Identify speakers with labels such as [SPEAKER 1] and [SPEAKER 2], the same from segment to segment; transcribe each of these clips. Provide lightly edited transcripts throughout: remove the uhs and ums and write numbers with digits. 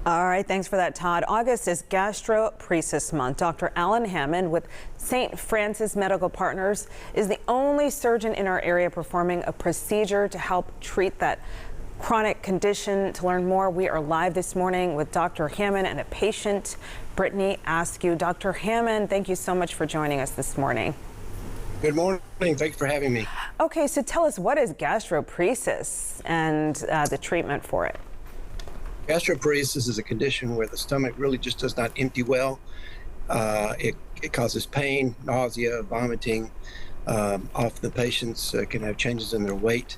[SPEAKER 1] All right, thanks for that, Todd. August is Gastroparesis Month. Dr. Alan Hammond with St. Francis Medical Partners is the only surgeon in our area performing a procedure to help treat that chronic condition. To learn more, we are live this morning with Dr. Hammond and a patient, Brittany Askew. Dr. Hammond, thank you so much for joining us this morning.
[SPEAKER 2] Good morning. Thanks for having me.
[SPEAKER 1] Okay, so tell us, what is gastroparesis and the treatment for it?
[SPEAKER 2] Gastroparesis is a condition where the stomach really just does not empty well. It causes pain, nausea, vomiting. Often the patients can have changes in their weight.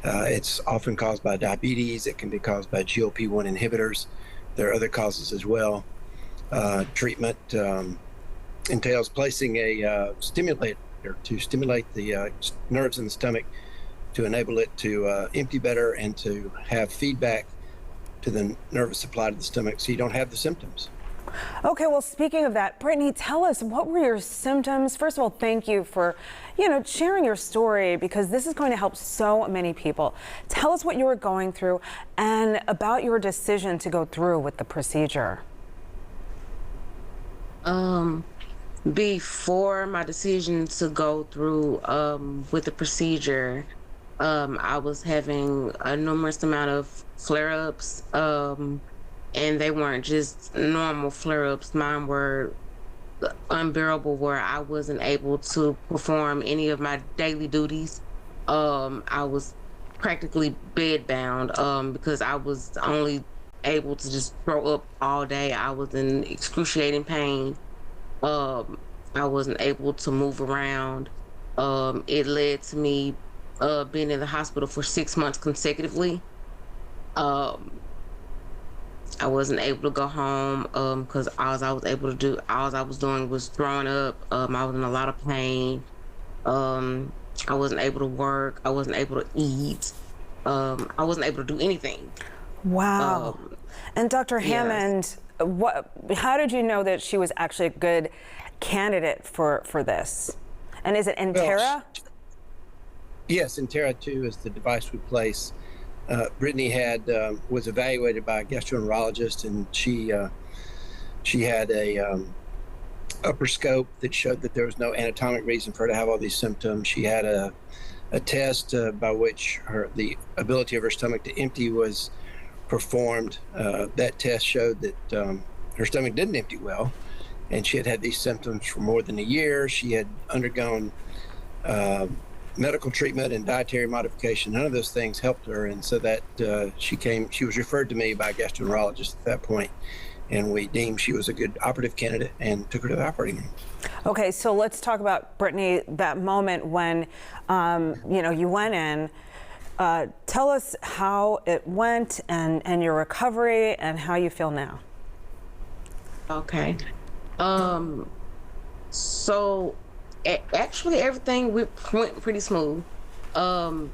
[SPEAKER 2] It's often caused by diabetes. It can be caused by GLP-1 inhibitors. There are other causes as well. Treatment entails placing a stimulator to stimulate the nerves in the stomach to enable it to empty better and to have feedback to the nervous supply to the stomach so you don't have the symptoms.
[SPEAKER 1] Okay, well, speaking of that, Brittany, tell us, what were your symptoms? First of all, thank you for, sharing your story, because this is going to help so many people. Tell us what you were going through and about your decision to go through with the procedure.
[SPEAKER 3] Before my decision to go through with the procedure, I was having a numerous amount of flare-ups, and they weren't just normal flare-ups. Mine were unbearable, where I wasn't able to perform any of my daily duties. I was practically bedbound because I was only able to just throw up all day. I was in excruciating pain. I wasn't able to move around. It led to me being in the hospital for 6 months consecutively. I wasn't able to go home because all I was doing was throwing up. I was in a lot of pain. I wasn't able to work. I wasn't able to eat. I wasn't able to do anything.
[SPEAKER 1] Wow. And Dr. Hammond, how did you know that she was actually a good candidate for this? And is it Intera?
[SPEAKER 2] Well, yes, Intera 2 is the device we place. Brittany was evaluated by a gastroenterologist, and she had a upper scope that showed that there was no anatomic reason for her to have all these symptoms. She had a test by which the ability of her stomach to empty was performed. That test showed that her stomach didn't empty well, and she had had these symptoms for more than a year. She had undergone medical treatment and dietary modification. None of those things helped her, and so that she was referred to me by a gastroenterologist at that point, and we deemed she was a good operative candidate and took her to the operating room.
[SPEAKER 1] Okay, so let's talk about, Brittany, that moment when you went in. Tell us how it went and your recovery and how you feel now.
[SPEAKER 3] Okay. So actually everything went pretty smooth. I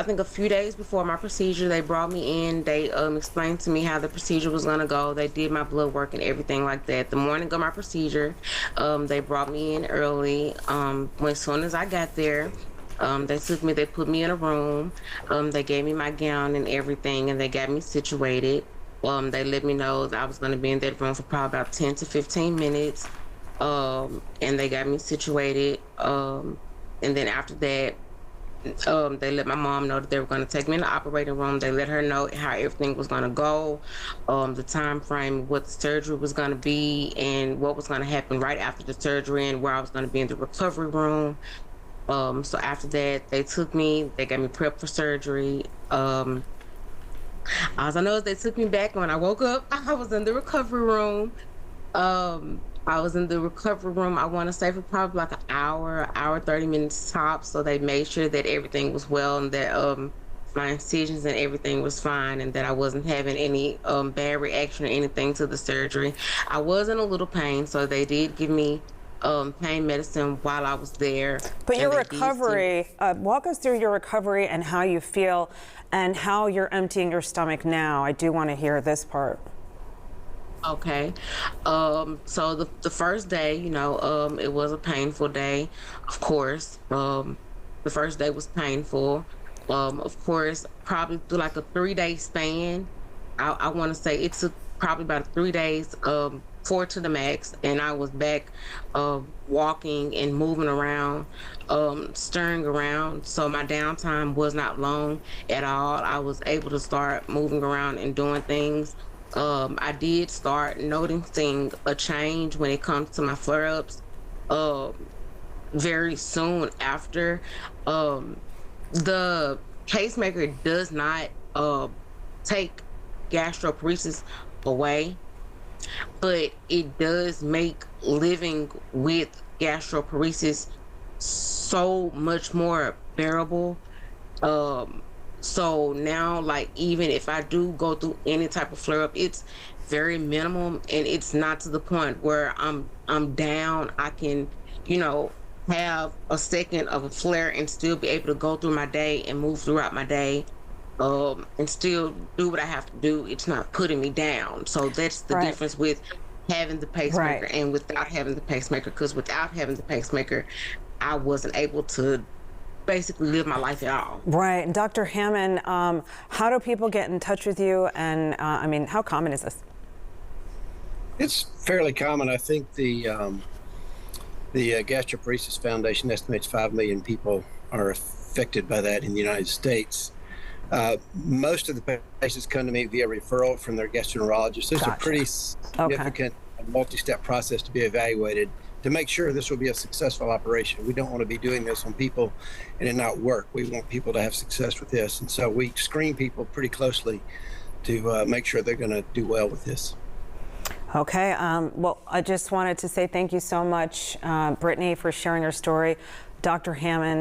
[SPEAKER 3] think a few days before my procedure, they brought me in. They explained to me how the procedure was gonna go. They did my blood work and everything like that. The morning of my procedure, they brought me in early. As soon as I got there, they put me in a room. They gave me my gown and everything, and they got me situated. They let me know that I was going to be in that room for probably about 10 to 15 minutes. And they got me situated. And then after that, they let my mom know that they were going to take me in the operating room. They let her know how everything was going to go, the time frame, what the surgery was going to be, and what was going to happen right after the surgery, and where I was going to be in the recovery room. So after that, they got me prepped for surgery. All I know is they took me back. When I woke up, I was in the recovery room. I want to say for probably like an hour, 30 minutes tops. So they made sure that everything was well, and that my incisions and everything was fine, and that I wasn't having any bad reaction or anything to the surgery. I was in a little pain, so they did give me pain medicine while I was there.
[SPEAKER 1] But your recovery, walk us through your recovery and how you feel and how you're emptying your stomach now. I do want to hear this part.
[SPEAKER 3] Okay. So the first day, it was a painful day, of course. The first day was painful. Of course, probably through like a 3-day span, I want to say it took probably about 3 days, 4 to the max, and I was back walking and moving around, stirring around. So my downtime was not long at all. I was able to start moving around and doing things. I did start noticing a change when it comes to my flare-ups very soon after. The pacemaker does not take gastroparesis away, but it does make living with gastroparesis so much more bearable. So now, like, even if I do go through any type of flare up, it's very minimum, and it's not to the point where I'm down. I can, you know, have a second of a flare and still be able to go through my day and move throughout my day, and still do what I have to do. It's not putting me down. So that's the
[SPEAKER 1] Right.
[SPEAKER 3] difference with having the pacemaker
[SPEAKER 1] Right.
[SPEAKER 3] and without having the pacemaker. Because without having the pacemaker, I wasn't able to basically live my life at all.
[SPEAKER 1] Right. And Dr. Hammond, how do people get in touch with you? And I mean, how common is this?
[SPEAKER 2] It's fairly common. I think the Gastroparesis Foundation estimates 5 million people are affected by that in the United States. Most of the patients come to me via referral from their gastroenterologist. It's
[SPEAKER 1] Gotcha.
[SPEAKER 2] a pretty significant multi-step process to be evaluated to make sure this will be a successful operation. We don't want to be doing this on people and it not work. We want people to have success with this. And so we screen people pretty closely to make sure they're going to do well with this.
[SPEAKER 1] Okay. Well, I just wanted to say thank you so much, Brittany, for sharing your story. Dr. Hammond.